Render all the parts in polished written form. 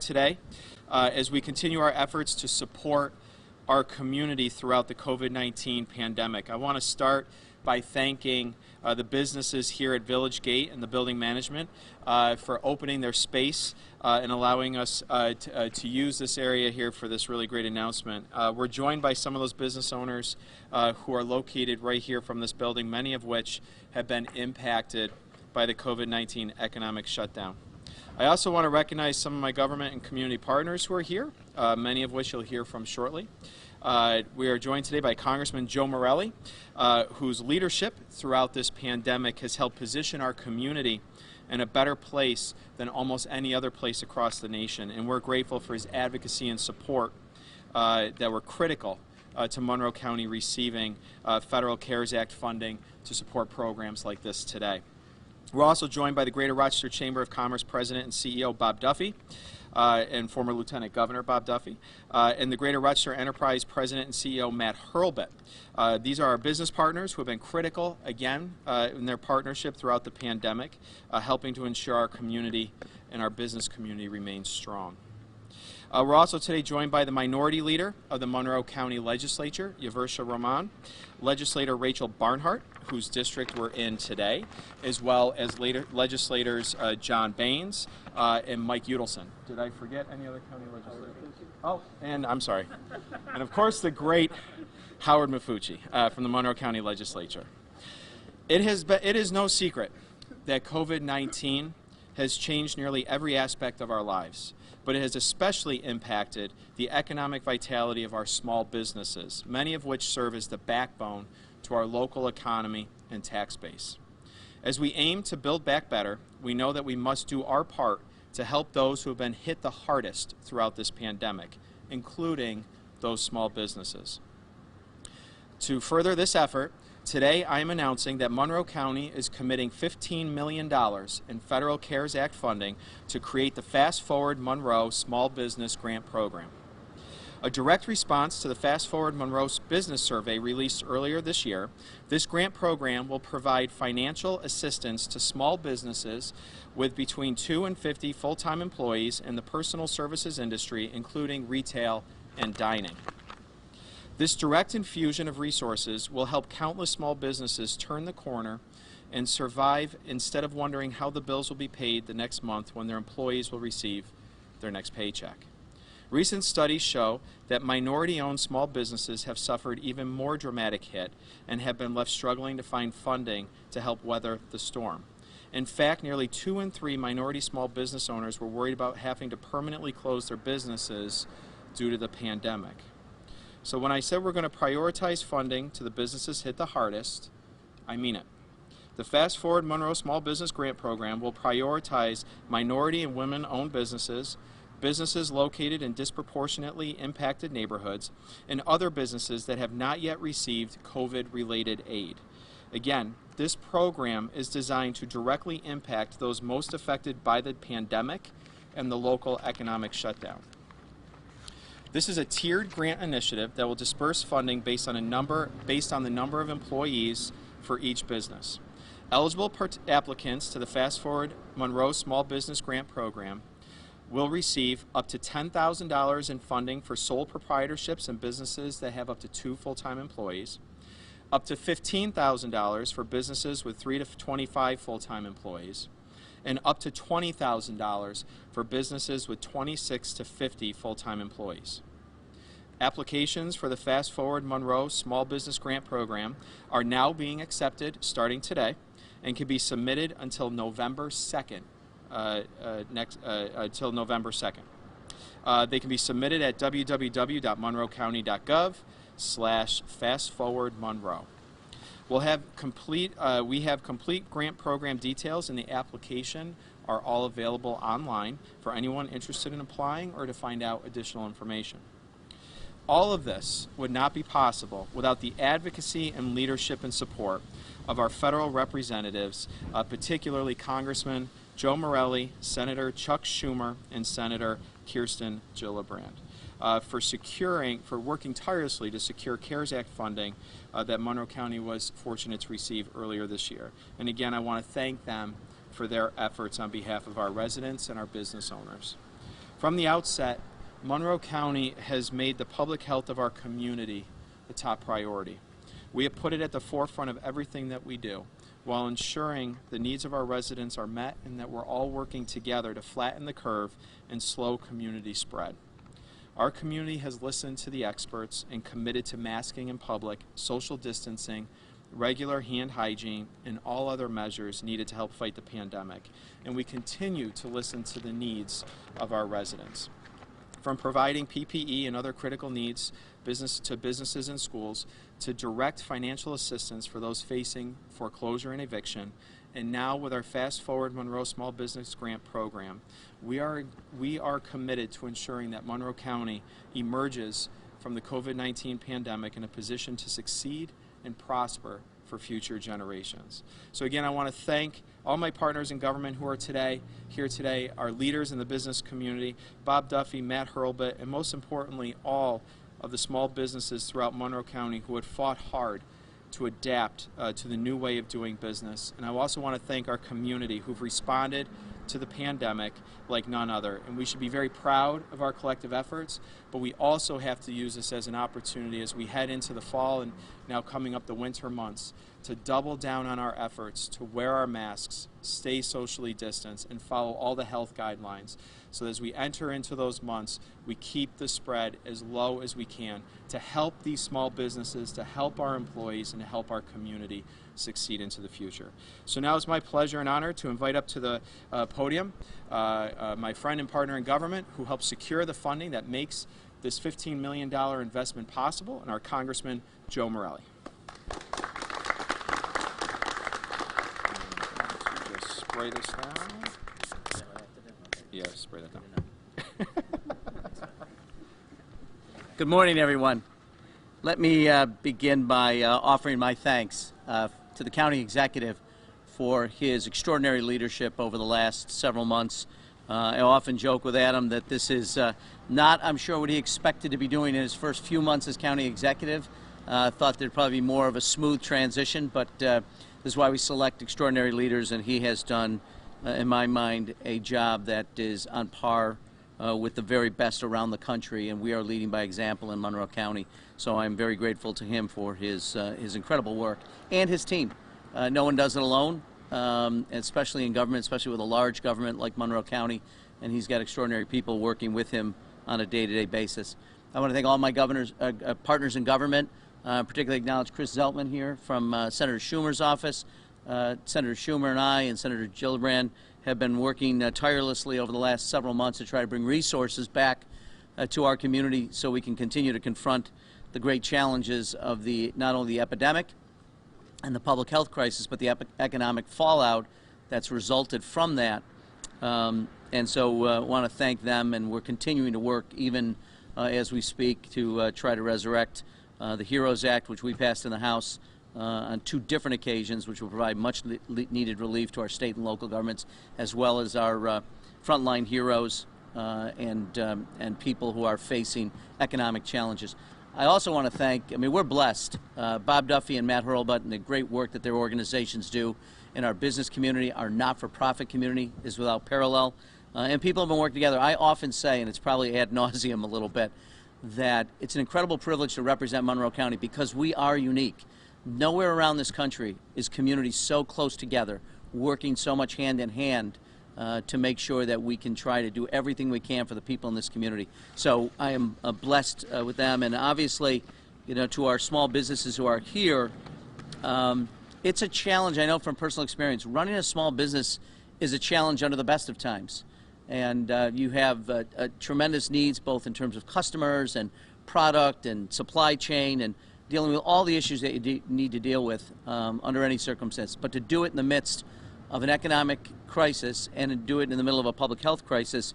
Today as we continue our efforts to support our community throughout the COVID-19 pandemic. I want to start by thanking the businesses here at Village Gate and the building management for opening their space and allowing us to use this area here for this really great announcement. We're joined by some of those business owners who are located right here from this building, many of which have been impacted by the COVID-19 economic shutdown. I also want to recognize some of my government and community partners who are here, many of which you'll hear from shortly. We are joined today by Congressman Joe Morelli, whose leadership throughout this pandemic has helped position our community in a better place than almost any other place across the nation. And we're grateful for his advocacy and support that were critical to Monroe County receiving federal CARES Act funding to support programs like this today. We're also joined by the Greater Rochester Chamber of Commerce President and CEO Bob Duffy and former Lieutenant Governor Bob Duffy, and the Greater Rochester Enterprise President and CEO Matt Hurlbut. These are our business partners who have been critical, again, in their partnership throughout the pandemic, helping to ensure our community and our business community remains strong. We're also today joined by the Minority Leader of the Monroe County Legislature, Yaversha Rahman, Legislator Rachel Barnhart, whose district we're in today, as well as legislators John Baines and Mike Udelson. Did I forget any other county legislators? Oh, and I'm sorry. And of course the great Howard Mafucci from the Monroe County Legislature. It is no secret that COVID-19 has changed nearly every aspect of our lives, but it has especially impacted the economic vitality of our small businesses, many of which serve as the backbone to our local economy and tax base. As we aim to build back better, we know that we must do our part to help those who have been hit the hardest throughout this pandemic, including those small businesses. To further this effort, today I am announcing that Monroe County is committing $15 million in federal CARES Act funding to create the Fast Forward Monroe Small Business Grant Program. A direct response to the Fast Forward Monroe Business Survey released earlier this year, this grant program will provide financial assistance to small businesses with between 2 and 50 full-time employees in the personal services industry, including retail and dining. This direct infusion of resources will help countless small businesses turn the corner and survive instead of wondering how the bills will be paid the next month when their employees will receive their next paycheck. Recent studies show that minority-owned small businesses have suffered even more dramatic hit and have been left struggling to find funding to help weather the storm. In fact, nearly 2 in 3 minority small business owners were worried about having to permanently close their businesses due to the pandemic. So when I said we're going to prioritize funding to the businesses hit the hardest, I mean it. The Fast Forward Monroe Small Business Grant Program will prioritize minority and women-owned businesses, businesses located in disproportionately impacted neighborhoods, and other businesses that have not yet received COVID-related aid. Again, this program is designed to directly impact those most affected by the pandemic and the local economic shutdown. This is a tiered grant initiative that will disperse funding based on the number of employees for each business. Eligible applicants to the Fast Forward Monroe Small Business Grant Program will receive up to $10,000 in funding for sole proprietorships and businesses that have up to 2 full-time employees, up to $15,000 for businesses with 3 to 25 full-time employees, and up to $20,000 for businesses with 26 to 50 full-time employees. Applications for the Fast Forward Monroe Small Business Grant Program are now being accepted starting today and can be submitted until November 2nd. Until November 2nd. They can be submitted at www.monroecounty.gov/fastforwardmonroe. We have complete grant program details, and the application are all available online for anyone interested in applying or to find out additional information. All of this would not be possible without the advocacy and leadership and support of our federal representatives, particularly Congressman Joe Morelli, Senator Chuck Schumer, and Senator Kirsten Gillibrand, for working tirelessly to secure CARES Act funding that Monroe County was fortunate to receive earlier this year. And again, I want to thank them for their efforts on behalf of our residents and our business owners. From the outset, Monroe County has made the public health of our community the top priority. We have put it at the forefront of everything that we do, while ensuring the needs of our residents are met and that we're all working together to flatten the curve and slow community spread. Our community has listened to the experts and committed to masking in public, social distancing, regular hand hygiene, and all other measures needed to help fight the pandemic. And we continue to listen to the needs of our residents. From providing PPE and other critical needs to businesses and schools, to direct financial assistance for those facing foreclosure and eviction, and now with our Fast Forward Monroe Small Business Grant Program, we are committed to ensuring that Monroe County emerges from the COVID-19 pandemic in a position to succeed and prosper for future generations. So again, I want to thank all my partners in government who are here today, our leaders in the business community, Bob Duffy, Matt Hurlbut, and most importantly, all of the small businesses throughout Monroe County who had fought hard to adapt to the new way of doing business. And I also want to thank our community who've responded to the pandemic like none other. And we should be very proud of our collective efforts, but we also have to use this as an opportunity as we head into the fall and now coming up the winter months to double down on our efforts to wear our masks, stay socially distanced, and follow all the health guidelines. So as we enter into those months, we keep the spread as low as we can to help these small businesses, to help our employees, and to help our community succeed into the future. So now it's my pleasure and honor to invite up to the podium my friend and partner in government who helped secure the funding that makes this $15 million investment possible, and our Congressman Joe Morelli. Just spray this down. Yeah, spray that down. Good morning, everyone. Let me begin by offering my thanks to the county executive for his extraordinary leadership over the last several months. I often joke with Adam that this is not, I'm sure, what he expected to be doing in his first few months as county executive. Thought there'd probably be more of a smooth transition, but this is why we select extraordinary leaders, and he has done, in my mind, a job that is on par with the very best around the country, and we are leading by example in Monroe County. So I'm very grateful to him for his incredible work and his team. No one does it alone, especially in government, especially with a large government like Monroe County, and he's got extraordinary people working with him on a day-to-day basis. I want to thank all my partners in government, particularly acknowledge Chris Zeltman here from Senator Schumer's office. Senator Schumer and I and Senator Gillibrand have been working tirelessly over the last several months to try to bring resources back to our community so we can continue to confront the great challenges of not only the epidemic and the public health crisis, but the economic fallout that's resulted from that. And so I want to thank them, and we're continuing to work even as we speak to try to resurrect the HEROES Act, which we passed in the House on 2 different occasions, which will provide much needed relief to our state and local governments, as well as our frontline heroes and people who are facing economic challenges. I also want to thank, we're blessed. Bob Duffy and Matt Hurlbut and the great work that their organizations do in our business community, our not-for-profit community is without parallel. And people have been working together. I often say, and it's probably ad nauseum a little bit, that it's an incredible privilege to represent Monroe County because we are unique. Nowhere around this country is community so close together, working so much hand in hand to make sure that we can try to do everything we can for the people in this community. So I am blessed with them, and obviously, to our small businesses who are here, it's a challenge. I know from personal experience, running a small business is a challenge under the best of times. And you have tremendous needs both in terms of customers and product and supply chain and dealing with all the issues that you need to deal with under any circumstance. But to do it in the midst of an economic crisis and to do it in the middle of a public health crisis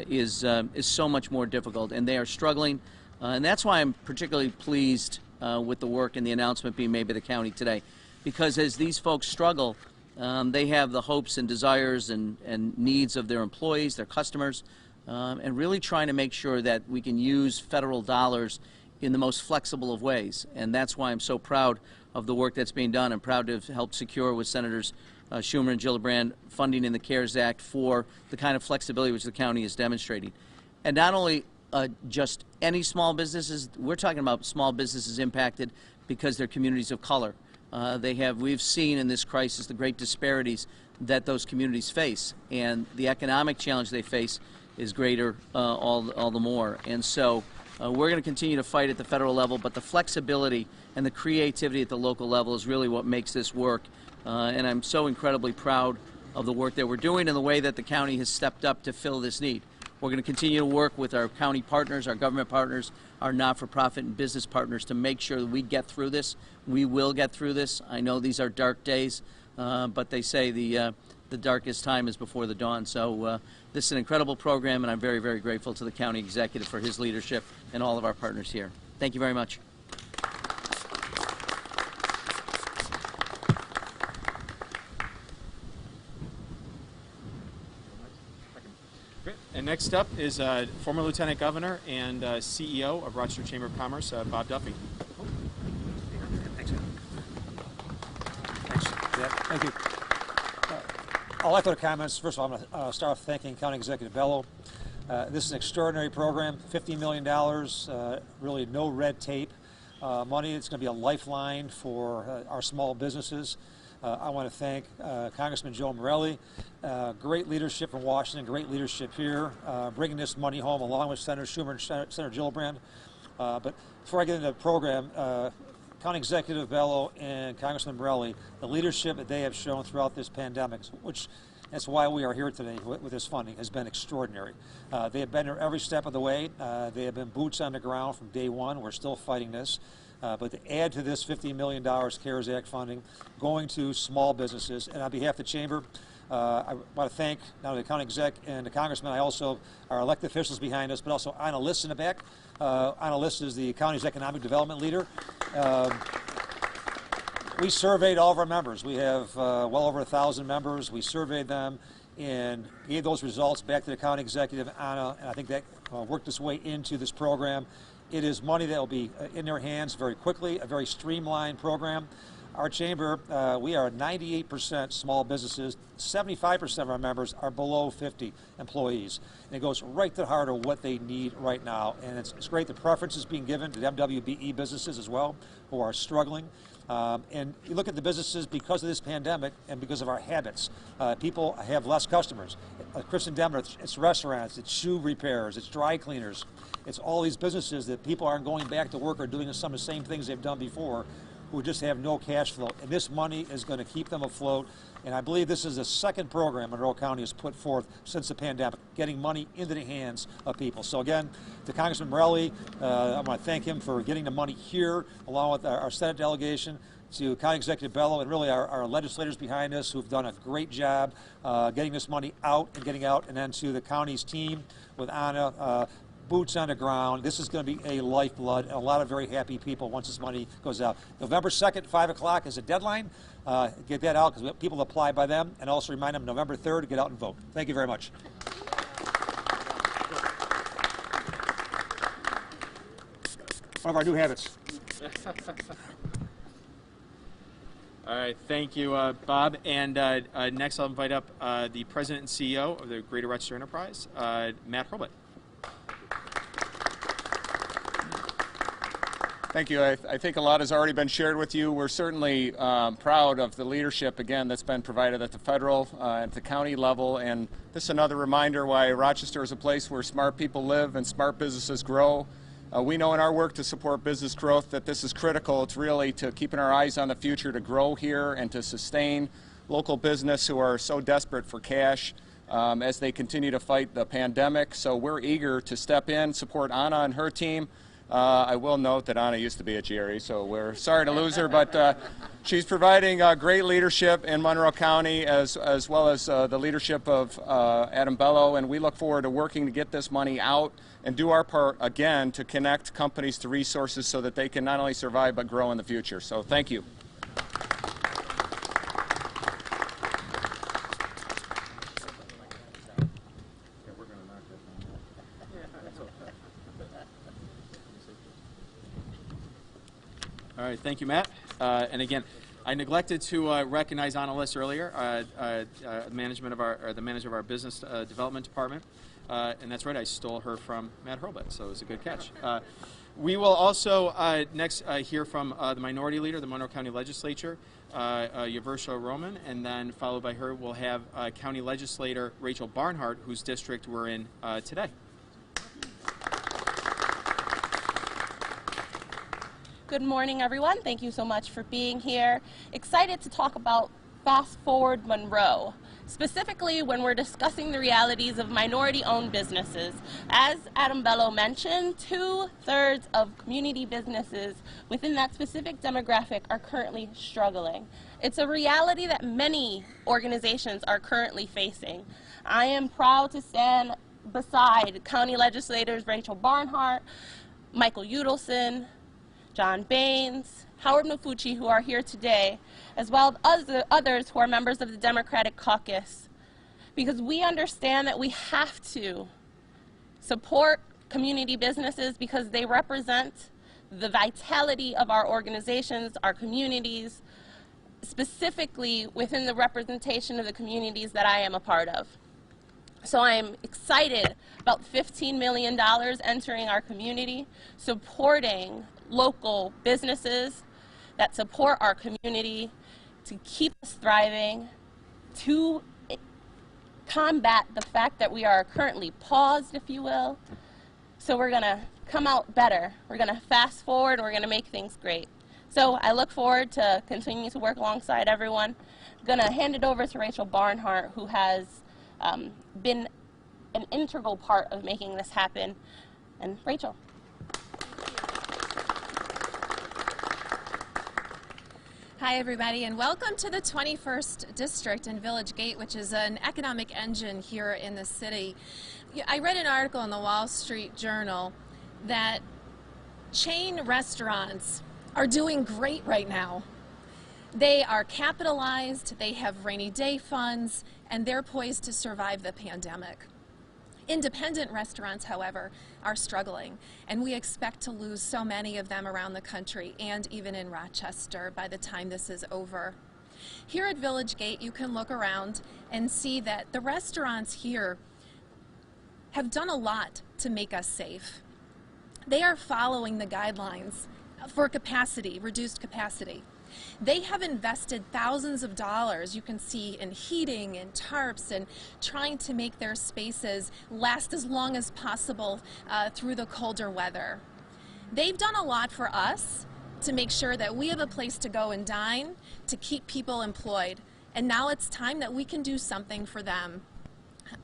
is so much more difficult, and they are struggling. And that's why I'm particularly pleased with the work and the announcement being made by the county today, because as these folks struggle, they have the hopes and desires and needs of their employees, their customers, and really trying to make sure that we can use federal dollars in the most flexible of ways. And that's why I'm so proud of the work that's being done. I'm proud to have helped secure with Senators Schumer and Gillibrand funding in the CARES Act for the kind of flexibility which the county is demonstrating. And not only just any small businesses, we're talking about small businesses impacted because they're communities of color. We've seen in this crisis the great disparities that those communities face, and the economic challenge they face is greater all the more. And so we're going to continue to fight at the federal level, but the flexibility and the creativity at the local level is really what makes this work. And I'm so incredibly proud of the work that we're doing and the way that the county has stepped up to fill this need. We're going to continue to work with our county partners, our government partners, our not-for-profit and business partners to make sure that we get through this. We will get through this. I know these are dark days, but they say the darkest time is before the dawn. So this is an incredible program, and I'm very, very grateful to the county executive for his leadership and all of our partners here. Thank you very much. And next up is former Lieutenant Governor and CEO of Rochester Chamber of Commerce, Bob Duffy. Thanks. Thank you. I'll echo the comments. First of all, I'm going to start off thanking County Executive Bello. This is an extraordinary program, $50 million, really no red tape money. It's going to be a lifeline for our small businesses. I want to thank Congressman Joe Morelli. Great leadership from Washington, great leadership here, bringing this money home along with Senator Schumer and Senator Gillibrand. But before I get into the program, County Executive Bello and Congressman Morelli, the leadership that they have shown throughout this pandemic, which that's why we are here today with this funding, has been extraordinary. They have been there every step of the way. They have been boots on the ground from day one. We're still fighting this. But to add to this $50 million CARES Act funding going to small businesses, and on behalf of the Chamber, I want to thank not only the county exec and the congressman, I also our elected officials behind us, but also Anna List in the back. Anna List is the county's economic development leader. We surveyed all of our members. We have well over 1,000 members. We surveyed them and gave those results back to the county executive, Anna, and I think that worked its way into this program. It is money that will be in their hands very quickly, a very streamlined program. Our chamber, we are 98% small businesses. 75% of our members are below 50 employees. And it goes right to the heart of what they need right now. And it's great the preference is being given to MWBE businesses as well, who are struggling. And you look at the businesses because of this pandemic and because of our habits. People have less customers. Chris and Denver, it's restaurants, it's shoe repairs, it's dry cleaners. It's all these businesses that people aren't going back to work or doing some of the same things they've done before, who just have no cash flow. And this money is going to keep them afloat. And I believe this is the second program Monroe County has put forth since the pandemic, getting money into the hands of people. So again, to Congressman Morelli, I want to thank him for getting the money here, along with our Senate delegation, to County Executive Bello, and really our legislators behind us who've done a great job getting this money out and getting out, and then to the county's team with Anna, boots on the ground. This is going to be a lifeblood, and a lot of very happy people once this money goes out. November 2nd, 5 o'clock is a deadline. Get that out because people apply by them, and also remind them November 3rd to get out and vote. Thank you very much. One of our new habits. All right, thank you, Bob. And next I'll invite up the President and CEO of the Greater Rochester Enterprise, Matt Hurlbut. Thank you. I think a lot has already been shared with you. We're certainly proud of the leadership, again, that's been provided at the federal, at the county level. And this is another reminder why Rochester is a place where smart people live and smart businesses grow. We know in our work to support business growth that this is critical. It's really to keeping our eyes on the future, to grow here and to sustain local business who are so desperate for cash as they continue to fight the pandemic. So we're eager to step in, support Anna and her team. I will note that Anna used to be at GRE, so we're sorry to lose her, but she's providing great leadership in Monroe County as well as the leadership of Adam Bello, and we look forward to working to get this money out and do our part, again, to connect companies to resources so that they can not only survive but grow in the future. So thank you. All right, thank you, Matt. And again, I neglected to recognize Anna List earlier, the manager of our business development department. And that's right, I stole her from Matt Hurlbut, so it was a good catch. We will also next hear from the Minority Leader, the Monroe County Legislature, Yaversha Roman, and then followed by her we'll have County Legislator Rachel Barnhart, whose district we're in today. Good morning, everyone. Thank you so much for being here. Excited to talk about Fast Forward Monroe, specifically when we're discussing the realities of minority-owned businesses. As Adam Bello mentioned, 2/3 of community businesses within that specific demographic are currently struggling. It's a reality that many organizations are currently facing. I am proud to stand beside County Legislators Rachel Barnhart, Michael Udelson, John Baines, Howard Mafucci, who are here today, as well as others who are members of the Democratic Caucus, because we understand that we have to support community businesses because they represent the vitality of our organizations, our communities, specifically within the representation of the communities that I am a part of. So I'm excited about $15 million entering our community, supporting local businesses that support our community to keep us thriving, to combat the fact that we are currently paused, if you will. So we're going to come out better. We're going to fast forward. We're going to make things great. So I look forward to continuing to work alongside everyone. I'm going to hand it over to Rachel Barnhart, who has been an integral part of making this happen. And Rachel. Hi everybody, and welcome to the 21st District in Village Gate, which is an economic engine here in the city. I read an article in the Wall Street Journal that chain restaurants are doing great right now. They are capitalized, they have rainy day funds, and they're poised to survive the pandemic. Independent restaurants, however, are struggling, and we expect to lose so many of them around the country and even in Rochester by the time this is over. Here at Village Gate, you can look around and see that the restaurants here have done a lot to make us safe. They are following the guidelines for capacity, reduced capacity. They have invested thousands of dollars, you can see, in heating and tarps and trying to make their spaces last as long as possible through the colder weather. They've done a lot for us to make sure that we have a place to go and dine, to keep people employed, and now it's time that we can do something for them.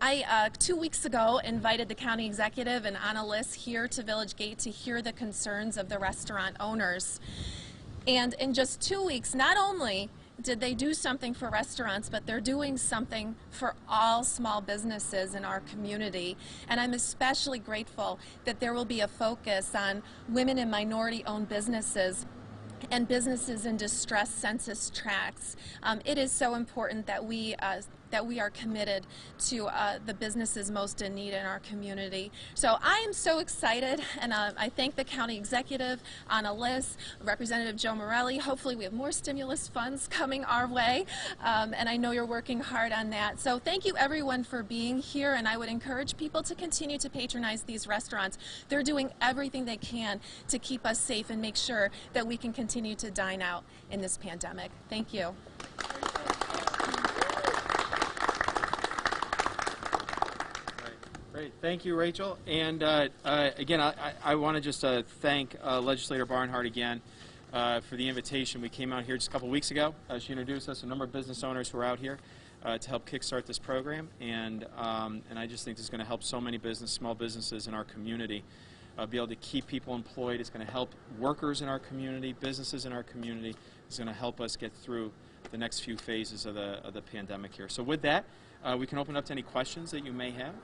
I, 2 weeks ago, invited the county executive and Anna Liss here to Village Gate to hear the concerns of the restaurant owners. And in just 2 weeks, not only did they do something for restaurants, but they're doing something for all small businesses in our community. And I'm especially grateful that there will be a focus on women and minority-owned businesses and businesses in distress census tracts. It is so important that we are committed to the businesses most in need in our community. So I am so excited, and I thank the county executive, Anna Liss, Representative Joe Morelli. Hopefully we have more stimulus funds coming our way, and I know you're working hard on that. So thank you everyone for being here, and I would encourage people to continue to patronize these restaurants. They're doing everything they can to keep us safe and make sure that we can continue to dine out in this pandemic. Thank you. Great, thank you, Rachel. And again, I want to just thank Legislator Barnhart again for the invitation. We came out here just a couple weeks ago. She introduced us, a number of business owners who are out here to help kickstart this program, and I just think this is going to help so many small businesses in our community be able to keep people employed. It's going to help workers in our community, businesses in our community. It's going to help us get through the next few phases of the pandemic here. So with that, we can open up to any questions that you may have.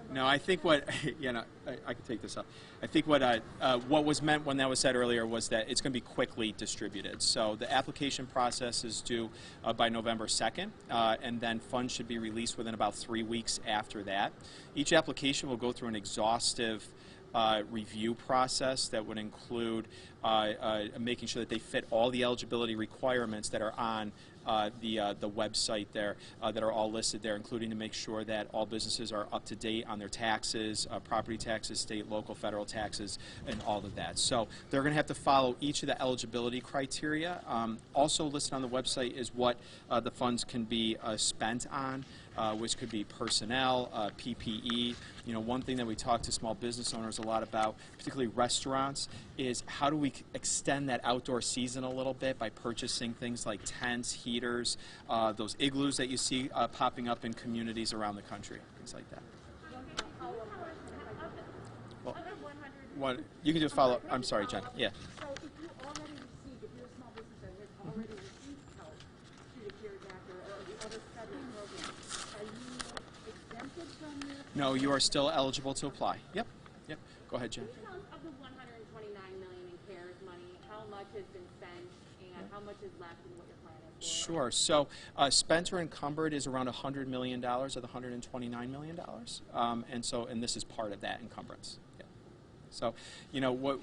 No, I think what, I can take this up. I think what was meant when that was said earlier was that it's going to be quickly distributed. So the application process is due by November 2nd, and then funds should be released within about 3 weeks after that. Each application will go through an exhaustive review process that would include making sure that they fit all the eligibility requirements that are on the website there that are all listed there, including to make sure that all businesses are up to date on their taxes, property taxes, state, local, federal taxes, and all of that. So they're going to have to follow each of the eligibility criteria. Also listed on the website is what the funds can be spent on, which could be personnel, PPE. One thing that we talk to small business owners a lot about, particularly restaurants, is how do we extend that outdoor season a little bit by purchasing things like tents, heaters, those igloos that you see popping up in communities around the country, things like that. Well, you can just follow. I'm sorry, Jen. Yeah. So if you already received, if you're a small business that has already received help through the CARES Act or the other federal programs, are you exempted from this? No, you are still eligible to apply. Yep. Go ahead, Jen. Of the $129 million in CARES money, how much has been spent and how much is left and what your plan is for? Sure. So spent or encumbered is around $100 million of the $129 million, and this is part of that encumbrance. Yeah. So,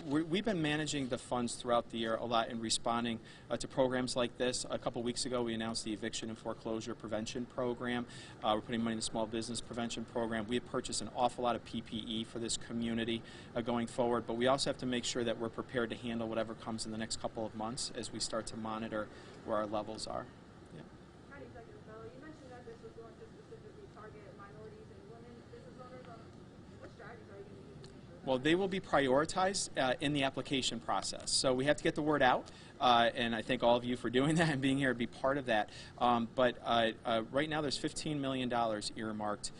we've been managing the funds throughout the year a lot in responding to programs like this. A couple weeks ago, we announced the Eviction and Foreclosure Prevention Program. We're putting money in the Small Business Prevention Program. We have purchased an awful lot of PPE for this community going forward, but we also have to make sure that we're prepared to handle whatever comes in the next couple of months as we start to monitor where our levels are. Yeah. County Executive Bello, you mentioned that this was going to specifically target minorities and women business owners. What strategies are you going to use to make sure? Well, they will be prioritized in the application process. So we have to get the word out, and I thank all of you for doing that and being here to be part of that. But right now there's $15 million earmarked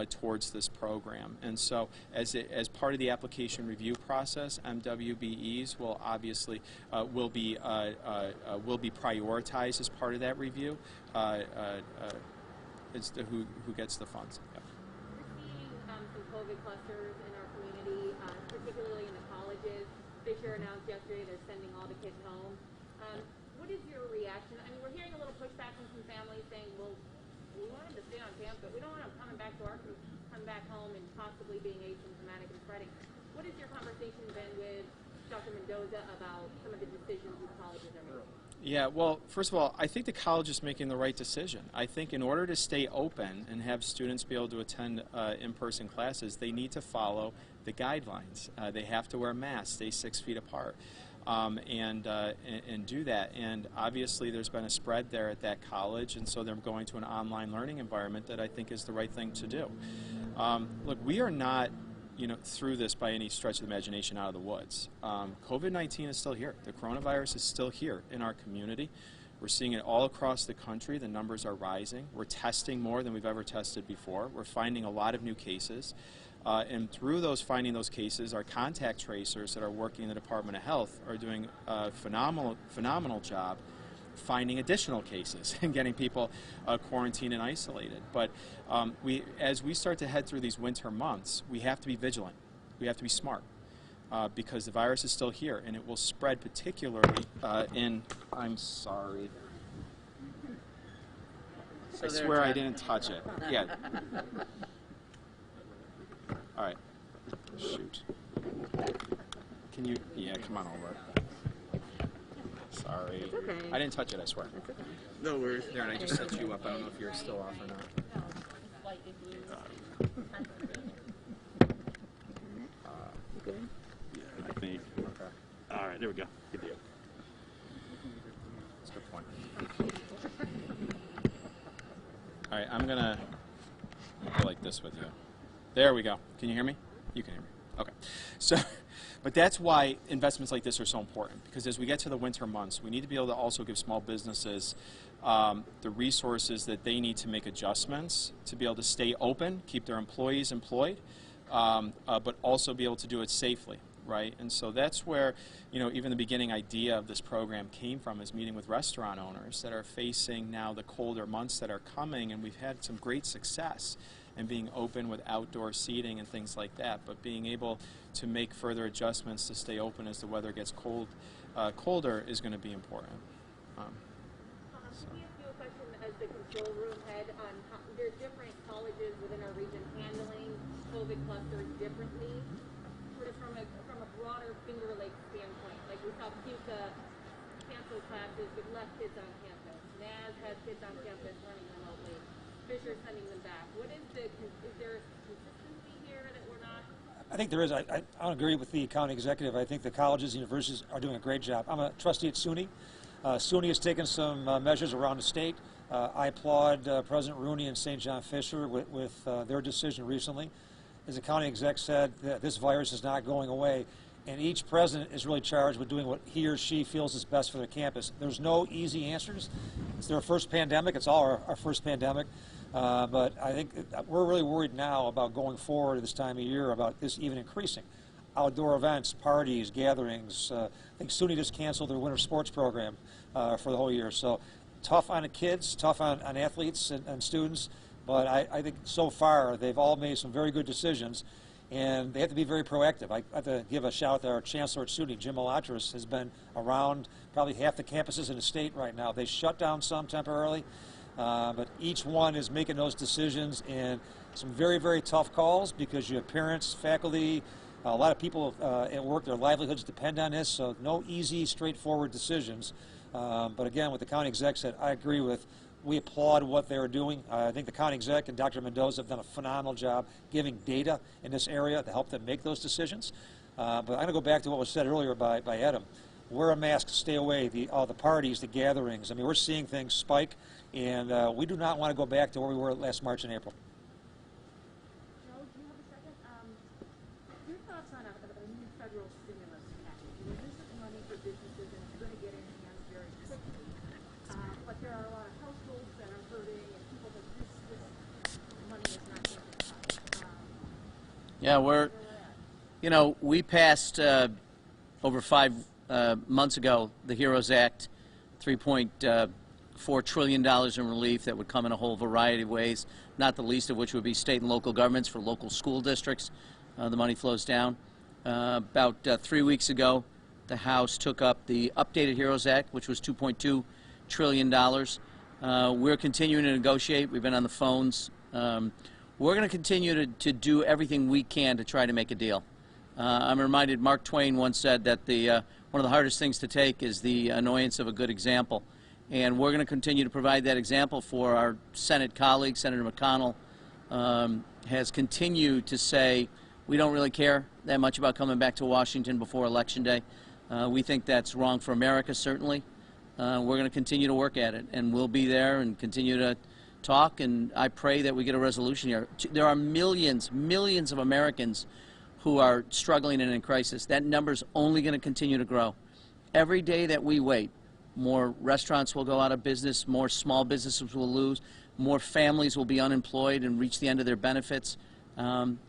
towards this program. And so as part of the application review process, MWBEs will obviously will be prioritized as part of that review as to who gets the funds. Yep. We're seeing some COVID clusters in our community, particularly in the colleges. Fisher announced yesterday they're sending all the kids home. What is your reaction? I mean, we're hearing a little pushback from some families saying, well, we want them to stay on campus, but we don't want them coming back to come back home and possibly being asymptomatic and spreading. What has your conversation been with Dr. Mendoza about some of the decisions these colleges are making? Yeah, well, first of all, I think the college is making the right decision. I think in order to stay open and have students be able to attend in-person classes, they need to follow the guidelines. They have to wear masks, stay 6 feet apart, and do that. And obviously there's been a spread there at that college, and so they're going to an online learning environment that I think is the right thing to do. Look, we are not through this by any stretch of the imagination out of the woods. COVID-19 is still here. The coronavirus is still here in our community. We're seeing it all across the country. The numbers are rising. We're testing more than we've ever tested before. We're finding a lot of new cases. And through finding those cases, our contact tracers that are working in the Department of Health are doing a phenomenal job finding additional cases and getting people quarantined and isolated. But as we start to head through these winter months, we have to be vigilant. We have to be smart because the virus is still here and it will spread particularly I'm sorry. I swear I didn't touch it. Yeah. All right. Shoot. Can you? Yeah, come on over. Sorry. It's okay. I didn't touch it, I swear. That's okay. No worries. There, and I just set you up. I don't know if you're still off or not. You good? Yeah, I think. Okay. All right, there we go. Good deal. That's a good point. All right, I'm going to go like this with you. There we go. Can you hear me? You can hear me. Okay. So, but that's why investments like this are so important, because as we get to the winter months, we need to be able to also give small businesses the resources that they need to make adjustments to be able to stay open, keep their employees employed, but also be able to do it safely, right? And so that's where, even the beginning idea of this program came from, is meeting with restaurant owners that are facing now the colder months that are coming, and we've had some great success and being open with outdoor seating and things like that. But being able to make further adjustments to stay open as the weather gets colder is going to be important. Can we ask you a question as the control room head on how there's different colleges within our region handling COVID clusters differently, sort of from a broader Finger Lake standpoint? Like we saw CUSA cancel classes with less kids on campus. NAS has kids on campus running remotely. Fisher's sending them back. Is there a consistency here that we're not? I think there is. I don't agree with the county executive. I think the colleges and universities are doing a great job. I'm a trustee at SUNY. SUNY has taken some measures around the state. I applaud President Rooney and St. John Fisher with their decision recently. As the county exec said, that this virus is not going away, and each president is really charged with doing what he or she feels is best for their campus. There's no easy answers. It's their first pandemic. It's all our first pandemic. But I think we're really worried now about going forward at this time of year about this even increasing. Outdoor events, parties, gatherings. I think SUNY just canceled their winter sports program for the whole year. So tough on the kids, tough on athletes and students. But I think so far they've all made some very good decisions, and they have to be very proactive. I have to give a shout out to our chancellor at SUNY, Jim Malatras, has been around probably half the campuses in the state right now. They shut down some temporarily, but each one is making those decisions, and some very, very tough calls because you have parents, faculty, a lot of people at work, their livelihoods depend on this, so no easy, straightforward decisions. But again, what the county exec said, I agree with. We applaud what they're doing. I think the county exec and Dr. Mendoza have done a phenomenal job giving data in this area to help them make those decisions. But I'm going to go back to what was said earlier by Adam. Wear a mask, stay away, the parties, the gatherings. I mean, we're seeing things spike, and we do not want to go back to where we were last March and April. Joe, do you have a second? Your thoughts on a new federal stimulus package? This is money for businesses, and it's going to get in hands very quickly. But there are a lot of households that are hurting, and people that this money is not going to touch. Yeah, we passed over 5 months ago the HEROES Act, $3.4 trillion in relief that would come in a whole variety of ways, not the least of which would be state and local governments for local school districts. The money flows down. About 3 weeks ago, the House took up the updated HEROES Act, which was $2.2 trillion. We're continuing to negotiate. We've been on the phones. We're going to continue to do everything we can to try to make a deal. I'm reminded Mark Twain once said that one of the hardest things to take is the annoyance of a good example. And we're going to continue to provide that example for our Senate colleagues. Senator McConnell has continued to say, we don't really care that much about coming back to Washington before Election Day. We think that's wrong for America, certainly. We're going to continue to work at it, and we'll be there and continue to talk, and I pray that we get a resolution here. There are millions of Americans who are struggling and in crisis. That number's only going to continue to grow. Every day that we wait, more restaurants will go out of business, more small businesses will lose, more families will be unemployed and reach the end of their benefits.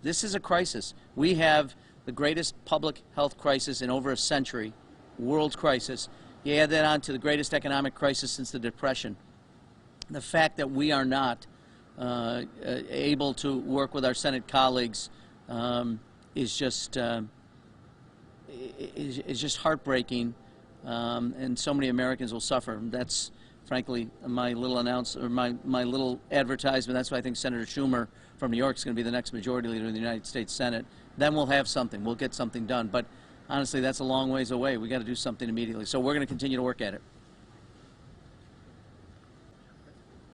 This is a crisis. We have the greatest public health crisis in over a century, world crisis. You add that on to the greatest economic crisis since the Depression. The fact that we are not able to work with our Senate colleagues is just heartbreaking, and so many Americans will suffer. That's frankly my little my little advertisement. That's why I think Senator Schumer from New York is going to be the next majority leader in the United States Senate. Then we'll have something. We'll get something done. But honestly, that's a long ways away. We got to do something immediately. So we're going to continue to work at it.